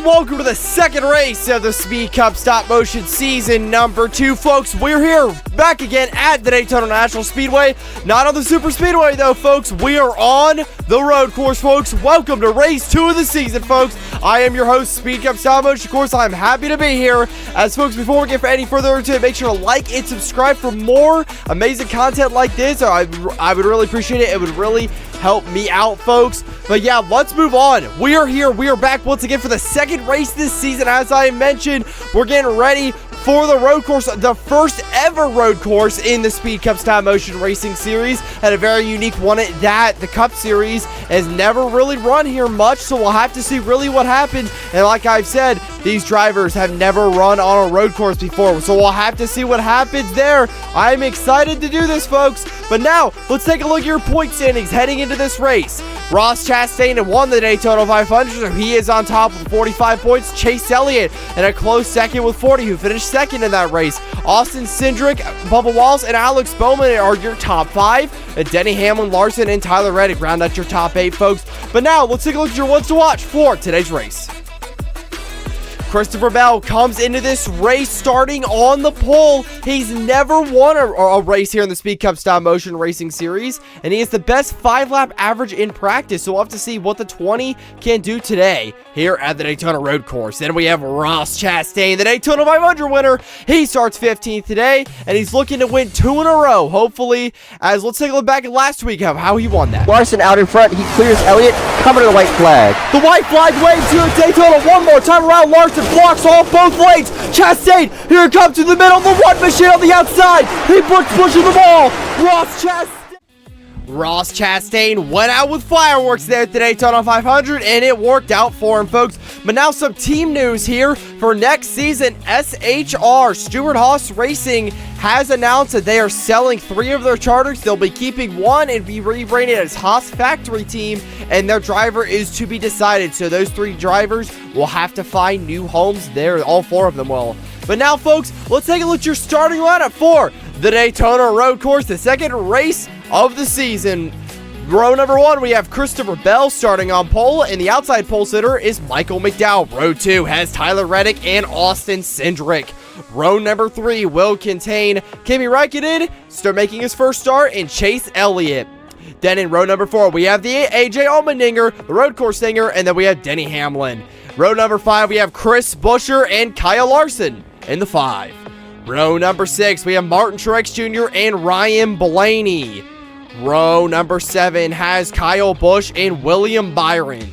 and welcome to the second race of the Speed Cup Stop Motion Season number 2, folks. We're here back again at the Daytona National Speedway. Not on the Super Speedway, though, folks. We are on the road course, folks. Welcome to race 2 of the season, folks. I am your host, Speed Cup Stop Motion. Of course, I'm happy to be here. As folks, before we get any further into it, make sure to like and subscribe for more amazing content like this. I would really appreciate it. It would really help me out, folks. But yeah, let's move on. We are here. We are back once again for the second race this season. As I mentioned, we're getting ready for the road course, the first ever road course in the Speed Cup Stop Motion Racing Series, and a very unique one at that. The Cup Series has never really run here much, so we'll have to see really what happens. And like I've said, these drivers have never run on a road course before, so we'll have to see what happens there. I'm excited to do this, folks. But now, let's take a look at your point standings heading into this race. Ross Chastain won the Daytona 500, so he is on top with 45 points. Chase Elliott in a close second with 40, who finished second in that race. Austin Cindric, Bubba Wallace, and Alex Bowman are your top 5. And Denny Hamlin, Larson, and Tyler Reddick round out your top 8, folks. But now, let's take a look at your ones to watch for today's race. Christopher Bell comes into this race starting on the pole. He's never won a race here in the Speed Cup Stop Motion Racing Series, and he has the best 5-lap average in practice, so we'll have to see what the 20 can do today here at the Daytona Road Course. Then we have Ross Chastain, the Daytona 500 winner. He starts 15th today, and he's looking to win 2 in a row, hopefully, as let's take a look back at last week of how he won that. Larson out in front. He clears Elliott, coming to the white flag. The white flag waves here at Daytona one more time around. Larson blocks off both lanes. Chastain, here it comes to the middle. The one machine on the outside. He pushing the ball. Ross Chastain went out with fireworks there at the Daytona 500, and it worked out for him, folks. But now some team news here for next season. SHR, Stewart-Haas Racing, has announced that they are selling 3 of their charters. They'll be keeping 1 and be rebranded as Haas Factory Team, and their driver is to be decided. So those 3 drivers will have to find new homes there. All 4 of them will. But now, folks, let's take a look at your starting lineup for the Daytona Road Course, the second race of the season. Row number 1, we have Christopher Bell starting on pole, and the outside pole sitter is Michael McDowell. Row 2 has Tyler Reddick and Austin Cindric. Row number 3 will contain Kimi Räikkönen, making his first start, and Chase Elliott. Then in row number 4, we have the AJ Allmendinger, the road course singer, and then we have Denny Hamlin. Row number 5, we have Chris Buescher and Kyle Larson in the 5. Row number 6, we have Martin Truex Jr. and Ryan Blaney. Row number 7 has Kyle Busch and William Byron.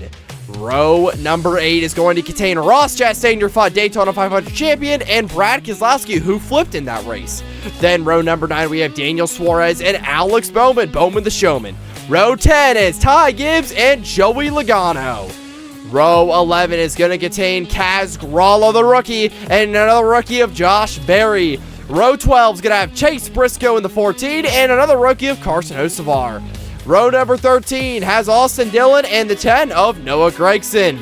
Row number 8 is going to contain Ross Chastain, your Daytona 500 champion, and Brad Keselowski, who flipped in that race. Then row number 9, we have Daniel Suarez and Alex Bowman, Bowman the Showman. Row 10 is Ty Gibbs and Joey Logano. Row 11 is going to contain Kaz Gralla, the rookie, and another rookie of Josh Berry. Row 12 is going to have Chase Briscoe in the 14 and another rookie of Carson Hocevar. Row number 13 has Austin Dillon and the 10 of Noah Gragson.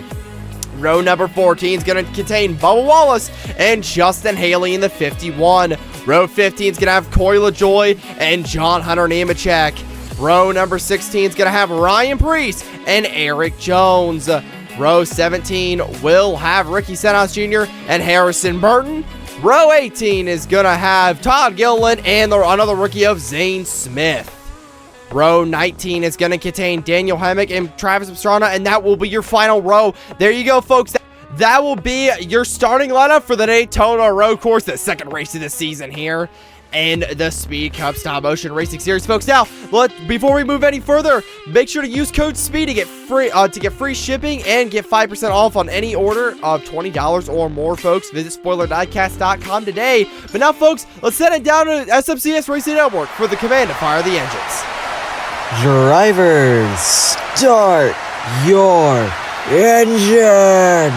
Row number 14 is going to contain Bubba Wallace and Justin Haley in the 51. Row 15 is going to have Corey LaJoie and John Hunter Nemechek. Row number 16 is going to have Ryan Preece and Eric Jones. Row 17 will have Ricky Stenhouse Jr. and Harrison Burton. Row 18 is going to have Todd Gilliland and another rookie of Zane Smith. Row 19 is going to contain Daniel Hemrick and Travis Pastrana, and that will be your final row. There you go, folks. That will be your starting lineup for the Daytona Road Course, the second race of the season here and the Speed Cup Stop Motion Racing Series, folks. Now, before we move any further, make sure to use code SPEED to get free shipping and get 5% off on any order of $20 or more, folks. Visit SpoilerDiecast.com today. But now, folks, let's send it down to SMCS Racing Network for the command to fire the engines. Drivers, start your engines!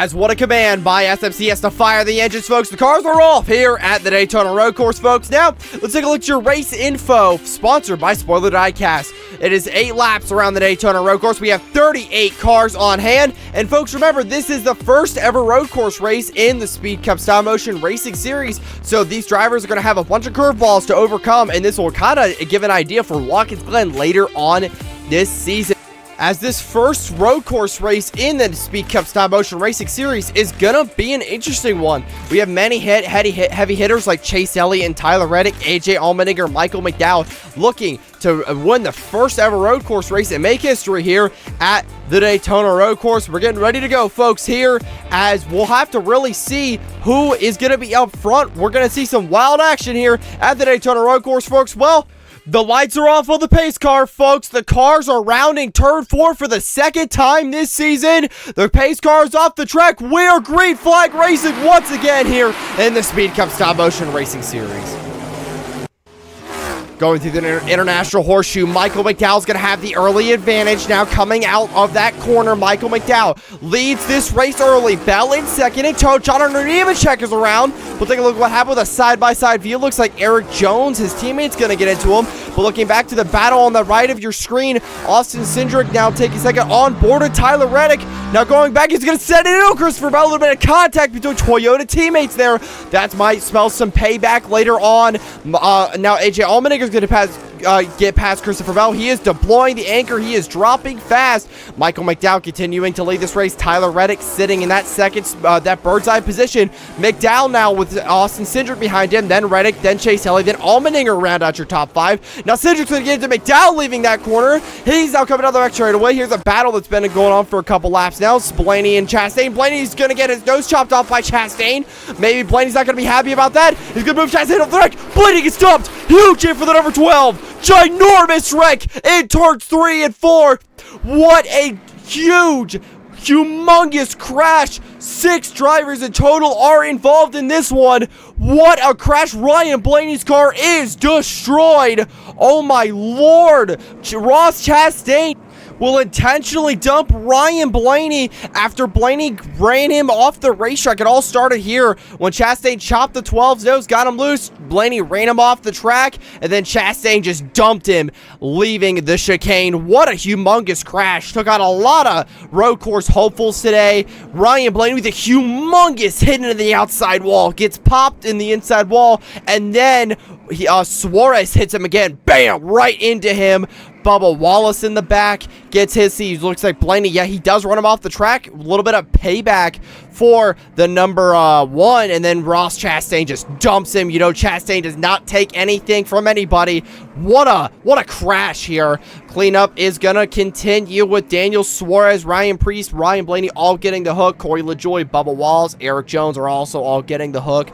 As what a command by SMC has to fire the engines, folks. The cars are off here at the Daytona Road Course, folks. Now, let's take a look at your race info, sponsored by Spoiler Diecast. It is 8 laps around the Daytona Road Course. We have 38 cars on hand. And, folks, remember, this is the first ever road course race in the Speed Cup Stop Motion Racing Series. So, these drivers are going to have a bunch of curveballs to overcome, and this will kind of give an idea for Watkins Glen later on this season, as this first road course race in the Speed Cup Stop Motion Racing Series is gonna be an interesting one. We have many heavy hitters like Chase Elliott and Tyler Reddick, AJ Allmendinger, Michael McDowell looking to win the first ever road course race and make history here at the Daytona Road Course. We're getting ready to go, folks, here, as we'll have to really see who is gonna be up front. We're gonna see some wild action here at the Daytona Road Course, folks. Well, the lights are off on the pace car, folks. The cars are rounding turn 4 for the second time this season. The pace car is off the track. We're green flag racing once again here in the Speed Cup Stop Motion Racing Series. Going through the International Horseshoe, Michael McDowell's going to have the early advantage now coming out of that corner. Michael McDowell leads this race early. Bell in second and John Nemechek is around. We'll take a look at what happened with a side-by-side view. Looks like Eric Jones, his teammate's going to get into him. But looking back to the battle on the right of your screen, Austin Cindric now taking second on board with Tyler Reddick. Now going back, he's going to send it in. Christopher Bell, a little bit of contact between Toyota teammates there. That might smell some payback later on. Now AJ Allmendinger is going to get past Christopher Bell. He is deploying the anchor. He is dropping fast. Michael McDowell continuing to lead this race. Tyler Reddick sitting in that second, that bird's eye position. McDowell now with Austin Cindric behind him. Then Reddick, then Chase Elliott, then Allmendinger round out your top 5. Now Cindric's going to get into McDowell leaving that corner. He's now coming out the back straight away. Here's a battle that's been going on for a couple laps now. It's Blaney and Chastain. Blaney's going to get his nose chopped off by Chastain. Maybe Blaney's not going to be happy about that. He's going to move Chastain off the wreck. Blaney gets stopped. Huge hit for the number 12. Ginormous wreck in turns 3 and 4. What a humongous crash. 6 drivers in total are involved in this one. What a crash. Ryan Blaney's car is destroyed. Oh my lord. Ross Chastain will intentionally dump Ryan Blaney after Blaney ran him off the racetrack. It all started here when Chastain chopped the 12's nose, got him loose. Blaney ran him off the track, and then Chastain just dumped him, leaving the chicane. What a humongous crash. Took out a lot of road course hopefuls today. Ryan Blaney with a humongous hit into the outside wall. Gets popped in the inside wall, and then Suarez hits him again. Bam! Right into him. Bubba Wallace in the back gets his. He looks like Blaney. Yeah, he does run him off the track. A little bit of payback for the number 1, and then Ross Chastain just dumps him. You know, Chastain does not take anything from anybody. What a crash here. Cleanup is gonna continue with Daniel Suarez, Ryan Preece, Ryan Blaney all getting the hook. Corey LaJoie, Bubba Wallace, Eric Jones are also all getting the hook.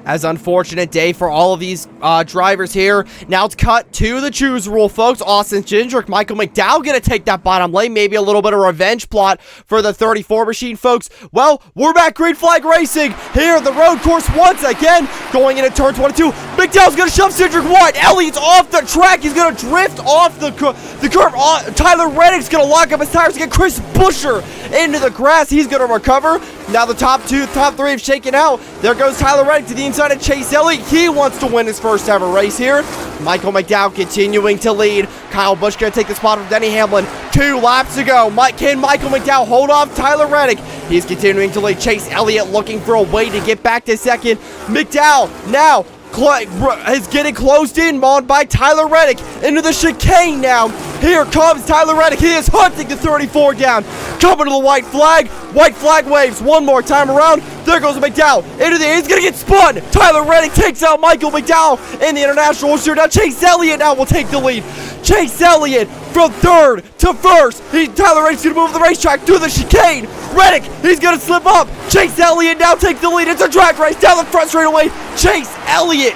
As unfortunate day for all of these drivers here. Now it's cut to the choose rule, folks. Austin Cindric, Michael McDowell gonna take that bottom lane. Maybe a little bit of revenge plot for the 34 machine, folks. Well, we're back green flag racing here at the road course once again. Going into turn 22. McDowell's gonna shove Cindric wide. Elliott's off the track. He's gonna drift off the curve. Tyler Reddick's gonna lock up his tires to get Chris Buescher into the grass. He's gonna recover. Now the top 3 have shaken out. There goes Tyler Reddick to the inside of Chase Elliott. He wants to win his first ever race here. Michael McDowell continuing to lead. Kyle Busch going to take the spot from Denny Hamlin. 2 laps to go. Can Michael McDowell hold off Tyler Reddick? He's continuing to lead. Chase Elliott looking for a way to get back to second. McDowell now is getting closed in on by Tyler Reddick into the chicane now. Here comes Tyler Reddick. He is hunting the 34 down. Coming to the white flag. White flag waves one more time around. There goes McDowell. He's going to get spun. Tyler Reddick takes out Michael McDowell in the International Horseshoe. Now Chase Elliott now will take the lead. Chase Elliott from 3rd to 1st. Tyler Reddick's going to move the racetrack through the chicane. Reddick, he's going to slip up. Chase Elliott now takes the lead. It's a drag race down the front straightaway. Chase Elliott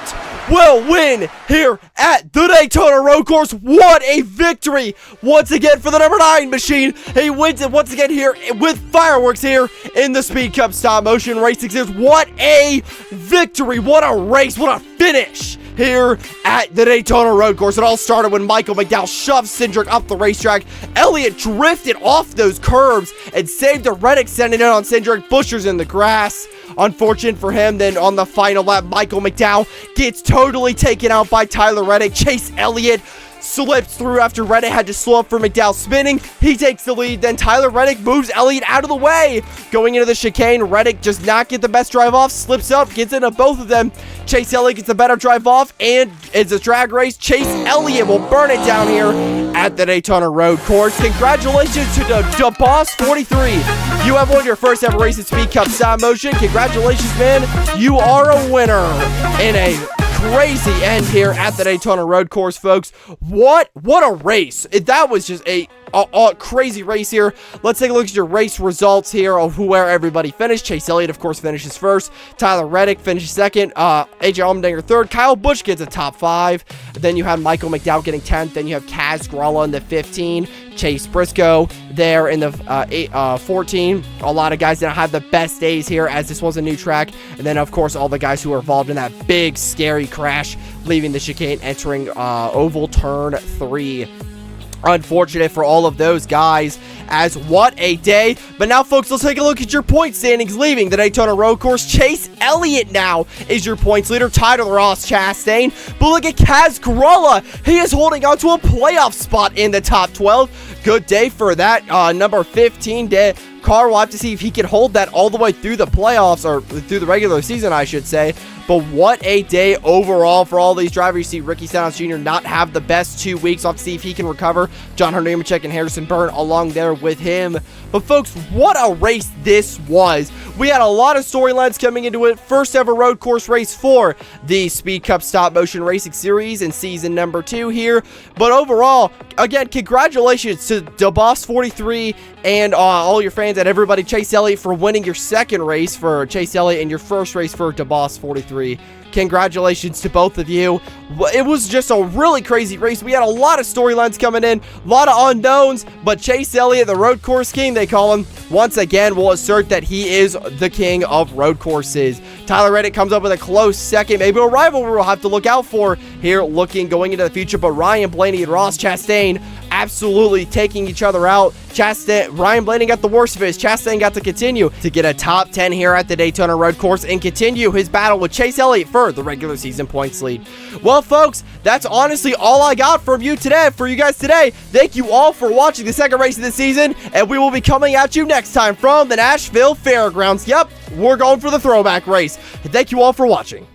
will win here at the Daytona Road Course. What a victory once again for the number 9 machine. He wins it once again here with fireworks here in the Speed Cup Stop Motion Racing Series. What a victory. What a race. What a finish here at the Daytona Road Course. It all started when Michael McDowell shoved Cindric up the racetrack. Elliott drifted off those curbs and saved a Reddick, sending it on Cindric. Buescher's in the grass. Unfortunate for him. Then on the final lap, Michael McDowell gets totally taken out by Tyler Reddick. Chase Elliott slipped through after Reddick had to slow up for McDowell spinning. He takes the lead. Then Tyler Reddick moves Elliott out of the way. Going into the chicane, Reddick does not get the best drive off, slips up, gets into both of them. Chase Elliott gets a better drive off, and it's a drag race. Chase Elliott will burn it down here at the Daytona Road Course. Congratulations to the Boss 43. You have won your first ever race at Speed Cup Stop Motion. Congratulations, man. You are a winner in a crazy end here at the Daytona Road Course, folks. What a race. That was just a crazy race here. Let's take a look at your race results here of where everybody finished. Chase Elliott, of course, finishes first. Tyler Reddick finishes second. AJ Allmendinger third. Kyle Busch gets a top 5. Then you have Michael McDowell getting 10th. Then you have Kaz Gralla in the 15. Chase Briscoe there in the 14. A lot of guys didn't have the best days here as this was a new track. And then, of course, all the guys who were involved in that big, scary crash leaving the chicane, entering oval turn 3. Unfortunate for all of those guys, as what a day. But now, folks, let's take a look at your point standings leaving the Daytona Road Course. Chase Elliott now is your points leader, tied with Ross Chastain. But look at Kaz Gralla. He is holding on to a playoff spot in the top 12. Good day for that number 15 day. Car will have to see if he can hold that all the way through the playoffs, or through the regular season, I should say. But what a day overall for all these drivers. You see Ricky Stenhouse Jr. not have the best 2 weeks. We'll have to see if he can recover. John Hunter Nemechek and Harrison Byrne along there with him. But folks, what a race this was. We had a lot of storylines coming into it. First ever road course race for the Speed Cup Stop Motion Racing Series in season number 2 here. But overall, again, congratulations to the Boss 43 and all your fans and everybody. Chase Elliott for winning your second race for Chase Elliott and your first race for DeBoss 43. Congratulations to both of you. It was just a really crazy race. We had a lot of storylines coming in, a lot of unknowns, but Chase Elliott, the road course king, they call him, once again will assert that he is the king of road courses. Tyler Reddick comes up with a close second, maybe a rival we'll have to look out for here going into the future, but Ryan Blaney and Ross Chastain absolutely taking each other out. Ryan Blaney got the worst of it. Chastain got to continue to get a top 10 here at the Daytona Road Course and continue his battle with Chase Elliott for the regular season points lead. Well, folks, that's honestly all I got for you guys today. Thank you all for watching the second race of the season, and we will be coming at you next time from the Nashville Fairgrounds. Yep, we're going for the throwback race. Thank you all for watching.